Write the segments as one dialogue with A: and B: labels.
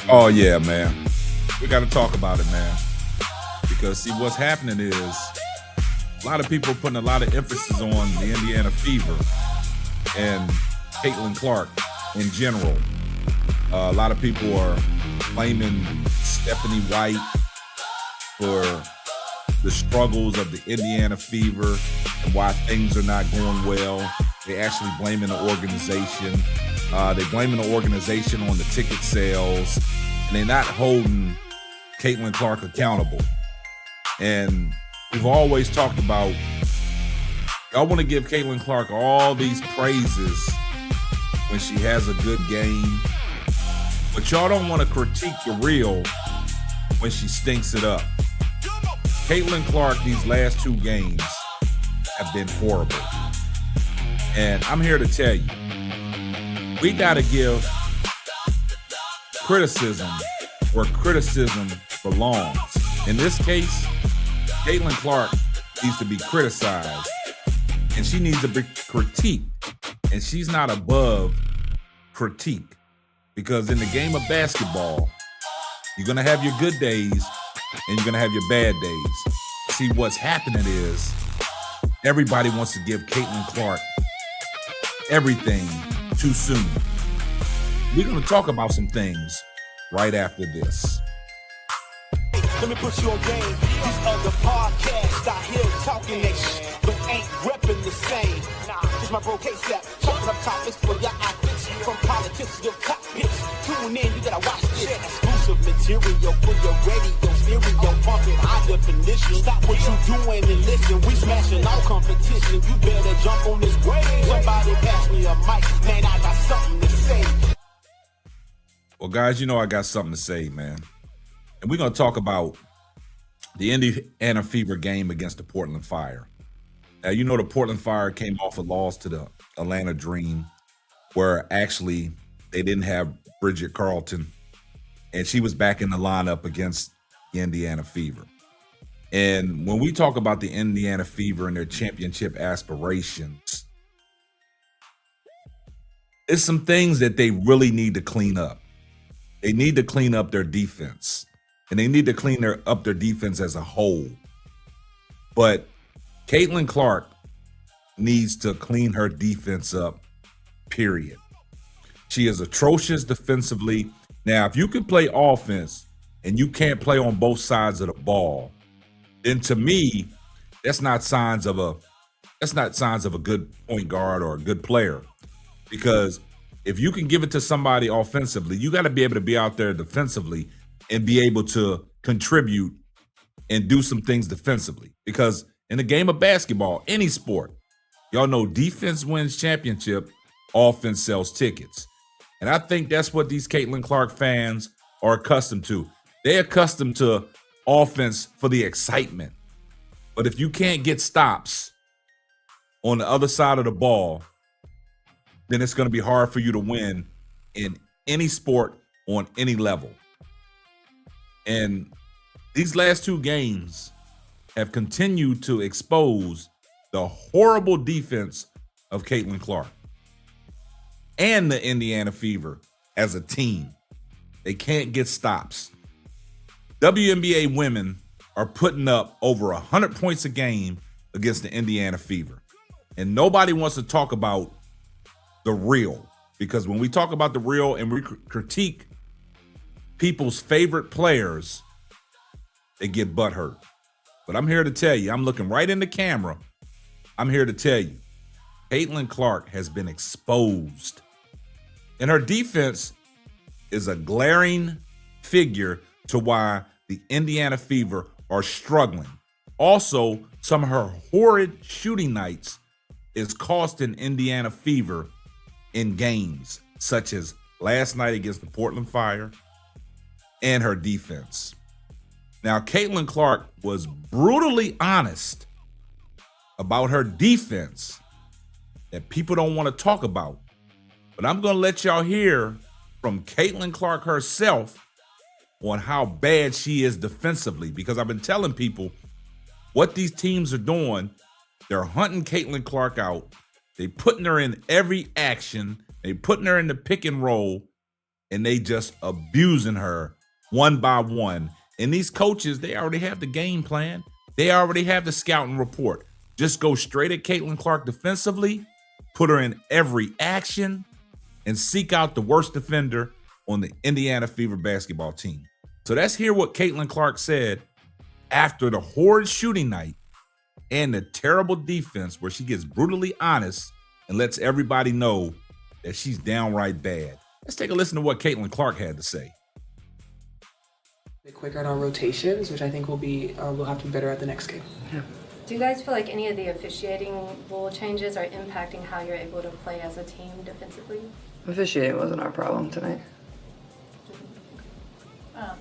A: Oh yeah, man. We got to talk about it, man. Because see, what's happening is a lot of people are putting a lot of emphasis on the Indiana Fever and Caitlin Clark in general. A lot of people are blaming Stephanie White for the struggles of the Indiana Fever and why things are not going well. They actually blaming the organization. They're blaming the organization on the ticket sales, and they're not holding Caitlin Clark accountable. And we've always talked about, y'all want to give Caitlin Clark all these praises when she has a good game, but y'all don't want to critique the real when she stinks it up. Caitlin Clark, these last two games have been horrible. And I'm here to tell you, we got to give criticism where criticism belongs. In this case, Caitlin Clark needs to be criticized, and she needs to be critiqued, and she's not above critique. Because in the game of basketball, you're going to have your good days and you're going to have your bad days. See, what's happening is everybody wants to give Caitlin Clark everything too soon. We're going to talk about some things right after this.
B: Let me put you on game. These other podcasts out here talking that shit, but ain't repping the same. It's my bro K-Sap, chopping up topics for your optics. From politics to your cockpits. Tune in, you gotta watch this. Exclusive material for your radio, stereo, pumping high definition. Stop what you doing and listen. We smashing all competition. You better jump on this wave. Somebody pass me a mic, man. I got something to say.
A: Well, guys, you know I got something to say, man. And we're going to talk about the Indiana Fever game against the Portland Fire. Now, you know the Portland Fire came off a loss to the Atlanta Dream, where actually they didn't have Bridget Carlton, and she was back in the lineup against the Indiana Fever. And when we talk about the Indiana Fever and their championship aspirations, it's some things that they really need to clean up. They need to clean up their defense. And they need to clean up their defense as a whole. But Caitlin Clark needs to clean her defense up, period. She is atrocious defensively. Now, if you can play offense and you can't play on both sides of the ball, then to me, that's not signs of a good point guard or a good player. Because if you can give it to somebody offensively, you got to be able to be out there defensively and be able to contribute and do some things defensively. Because in the game of basketball, any sport, y'all know defense wins championship, offense sells tickets. And I think that's what these Caitlin Clark fans are accustomed to. They're accustomed to offense for the excitement. But if you can't get stops on the other side of the ball, then it's going to be hard for you to win in any sport on any level. And these last two games have continued to expose the horrible defense of Caitlin Clark and the Indiana Fever as a team. They can't get stops. WNBA women are putting up over 100 points a game against the Indiana Fever. And nobody wants to talk about the real, because when we talk about the real and we critique people's favorite players, they get butthurt. But I'm here to tell you, I'm looking right in the camera. I'm here to tell you, Caitlin Clark has been exposed. And her defense is a glaring figure to why the Indiana Fever are struggling. Also, some of her horrid shooting nights is costing Indiana Fever in games, such as last night against the Portland Fire, and her defense. Now, Caitlin Clark was brutally honest about her defense that people don't want to talk about. But I'm going to let y'all hear from Caitlin Clark herself on how bad she is defensively, because I've been telling people what these teams are doing. They're hunting Caitlin Clark out. They putting her in every action. They putting her in the pick and roll, and they just abusing her one by one. And these coaches, they already have the game plan. They already have the scouting report. Just go straight at Caitlin Clark defensively, put her in every action, and seek out the worst defender on the Indiana Fever basketball team. So let's hear what Caitlin Clark said after the horrid shooting night and the terrible defense, where she gets brutally honest and lets everybody know that she's downright bad. Let's take a listen to what Caitlin Clark had to say.
C: Quicker on our rotations, which I think will be we'll have to be better at the next game.
D: Yeah.
E: Do you guys feel like any of the officiating rule changes are impacting how you're able to play as a team defensively?
D: Officiating wasn't our problem tonight.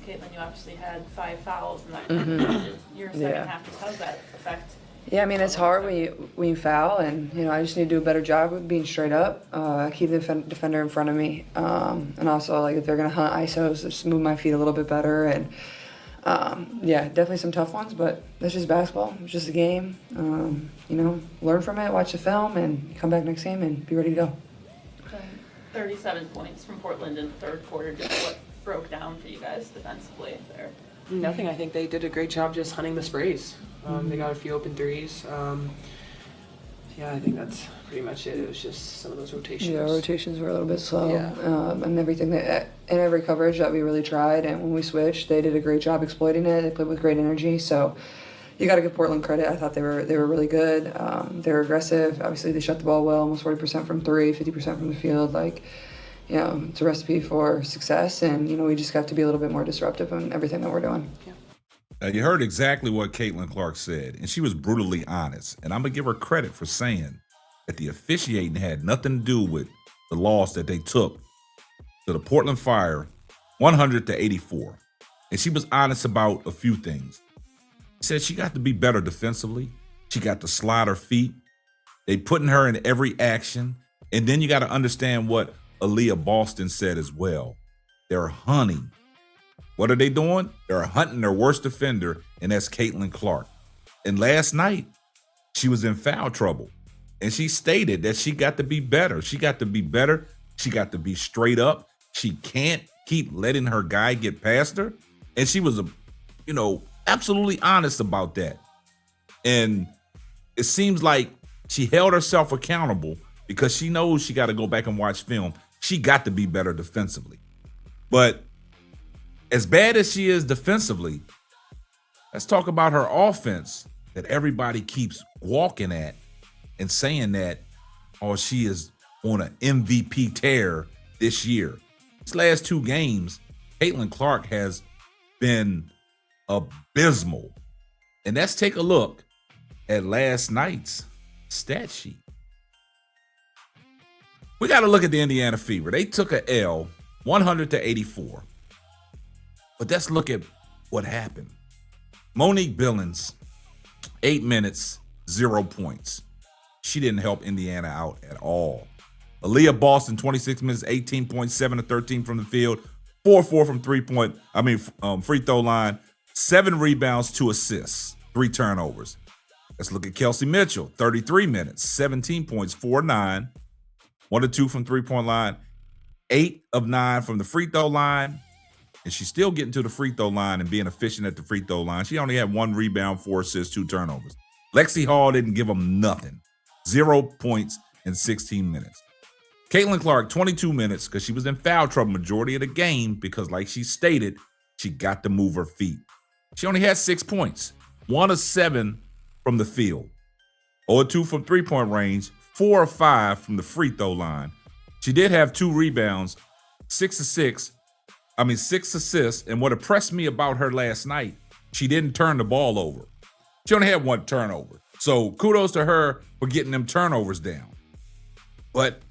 F: Caitlin, you obviously had 5 fouls in that your second half. How does that affect?
D: Yeah, I mean, it's hard when you foul, and I just need to do a better job of being straight up, keep the defender in front of me, and also like if they're gonna hunt ISOs, just move my feet a little bit better. And yeah, definitely some tough ones, but that's just basketball. It's just a game. Learn from it, watch the film, and come back next game and be ready to go.
F: 37 points from Portland in the third quarter. Just what broke down for you guys defensively there?
C: Nothing. I think they did a great job just hunting the sprays. They got a few open threes. Yeah, I think that's pretty much it. It was just some of those rotations.
D: Yeah, rotations were a little bit slow.
C: Yeah.
D: And everything in every coverage that we really tried, and when we switched, they did a great job exploiting it. They played with great energy. So you got to give Portland credit. I thought they were really good. They were aggressive. Obviously, they shot the ball well, almost 40% from three, 50% from the field. It's a recipe for success, and we just got to be a little bit more disruptive in everything that we're doing.
C: Yeah.
A: You heard exactly what Caitlin Clark said, and she was brutally honest. And I'm going to give her credit for saying that the officiating had nothing to do with the loss that they took to the Portland Fire, 100-84. And she was honest about a few things. She said she got to be better defensively. She got to slide her feet. They putting her in every action. And then you got to understand what Aaliyah Boston said as well. They're hunting. What are they doing? They're hunting their worst defender, and that's Caitlin Clark. And last night, she was in foul trouble. And she stated that she got to be better. She got to be better. She got to be straight up. She can't keep letting her guy get past her. And she was, absolutely honest about that. And it seems like she held herself accountable because she knows she got to go back and watch film. She got to be better defensively. But as bad as she is defensively, let's talk about her offense that everybody keeps walking at and saying that, she is on an MVP tear this year. These last 2 games, Caitlin Clark has been abysmal. And let's take a look at last night's stat sheet. We got to look at the Indiana Fever. They took a L, 100-84. But let's look at what happened. Monique Billings, 8 minutes, 0 points. She didn't help Indiana out at all. Aaliyah Boston, 26 minutes, 18.7-13 from the field, 4-4 from free throw line, 7 rebounds, 2 assists, 3 turnovers. Let's look at Kelsey Mitchell, 33 minutes, 17 points, 4-9, 1-2 from three-point line, 8 of 9 from the free throw line. And she's still getting to the free throw line and being efficient at the free throw line. She only had 1 rebound, 4 assists, 2 turnovers. Lexi Hall didn't give them nothing. 0 points in 16 minutes. Caitlin Clark, 22 minutes, because she was in foul trouble majority of the game because, like she stated, she got to move her feet. She only had 6 points, 1 of 7 from the field, 0-2 from three-point range, 4 of 5 from the free throw line. She did have 2 rebounds, 6 assists, and what impressed me about her last night, she didn't turn the ball over. She only had 1 turnover. So kudos to her for getting them turnovers down. But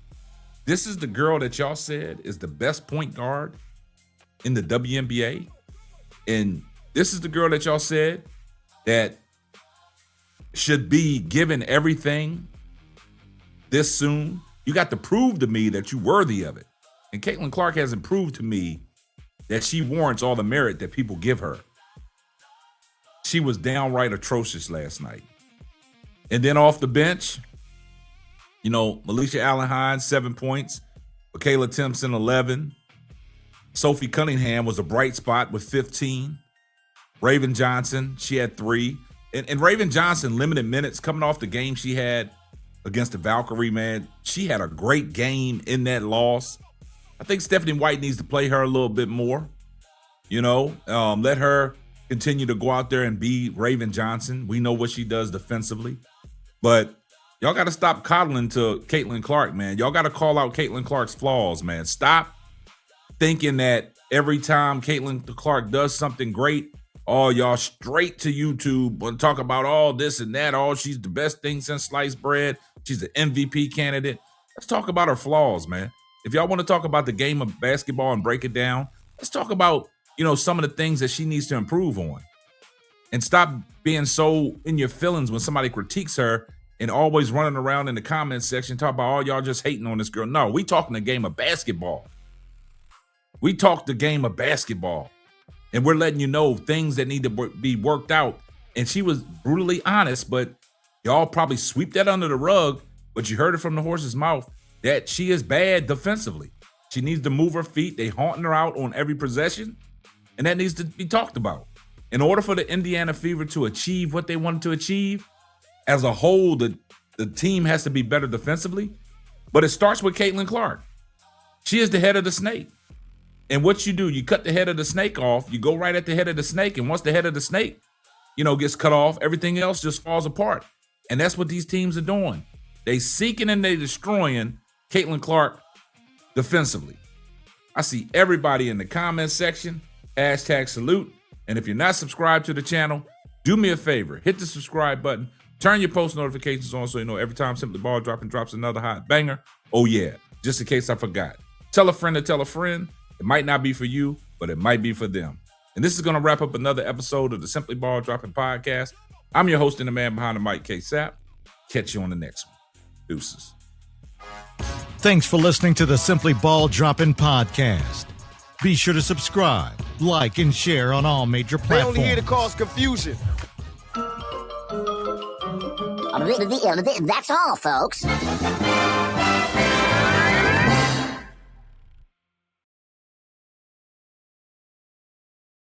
A: this is the girl that y'all said is the best point guard in the WNBA. And this is the girl that y'all said that should be given everything this soon. You got to prove to me that you're worthy of it. And Caitlin Clark hasn't proved to me that she warrants all the merit that people give her. She was downright atrocious last night. And then off the bench, Malisha Allen-Hines, 7 points. Michaela Timpson, 11. Sophie Cunningham was a bright spot with 15. Raven Johnson, she had 3. And Raven Johnson, limited minutes coming off the game she had against the Valkyrie, man. She had a great game in that loss. I think Stephanie White needs to play her a little bit more. Let her continue to go out there and be Raven Johnson. We know what she does defensively. But y'all got to stop coddling to Caitlin Clark, man. Y'all got to call out Caitlin Clark's flaws, man. Stop thinking that every time Caitlin Clark does something great, y'all straight to YouTube and talk about all this and that. She's the best thing since sliced bread. She's an MVP candidate. Let's talk about her flaws, man. If y'all want to talk about the game of basketball and break it down, let's talk about, some of the things that she needs to improve on. And stop being so in your feelings when somebody critiques her and always running around in the comments section talking about, y'all just hating on this girl. No, we talking the game of basketball. We talk the game of basketball. And we're letting you know things that need to be worked out. And she was brutally honest, but y'all probably sweep that under the rug. But you heard it from the horse's mouth that she is bad defensively. She needs to move her feet. They haunting her out on every possession. And that needs to be talked about. In order for the Indiana Fever to achieve what they wanted to achieve, as a whole, the team has to be better defensively. But it starts with Caitlin Clark. She is the head of the snake. And what you do, you cut the head of the snake off, you go right at the head of the snake, and once the head of the snake, gets cut off, everything else just falls apart. And that's what these teams are doing. They seeking and they destroying Caitlin Clark defensively. I see everybody in the comments section, #salute. And if you're not subscribed to the channel, do me a favor, hit the subscribe button, turn your post notifications on so you know every time Simply Ball drops another hot banger. Oh yeah, just in case I forgot. Tell a friend to tell a friend. It might not be for you, but it might be for them. And this is going to wrap up another episode of the Simply Ball Dropping Podcast. I'm your host and the man behind the mic, K-Sap. Catch you on the next one. Deuces.
G: Thanks for listening to the Simply Ball Dropping Podcast. Be sure to subscribe, like, and share on all major platforms.
B: They only here to cause confusion.
H: That's all, folks.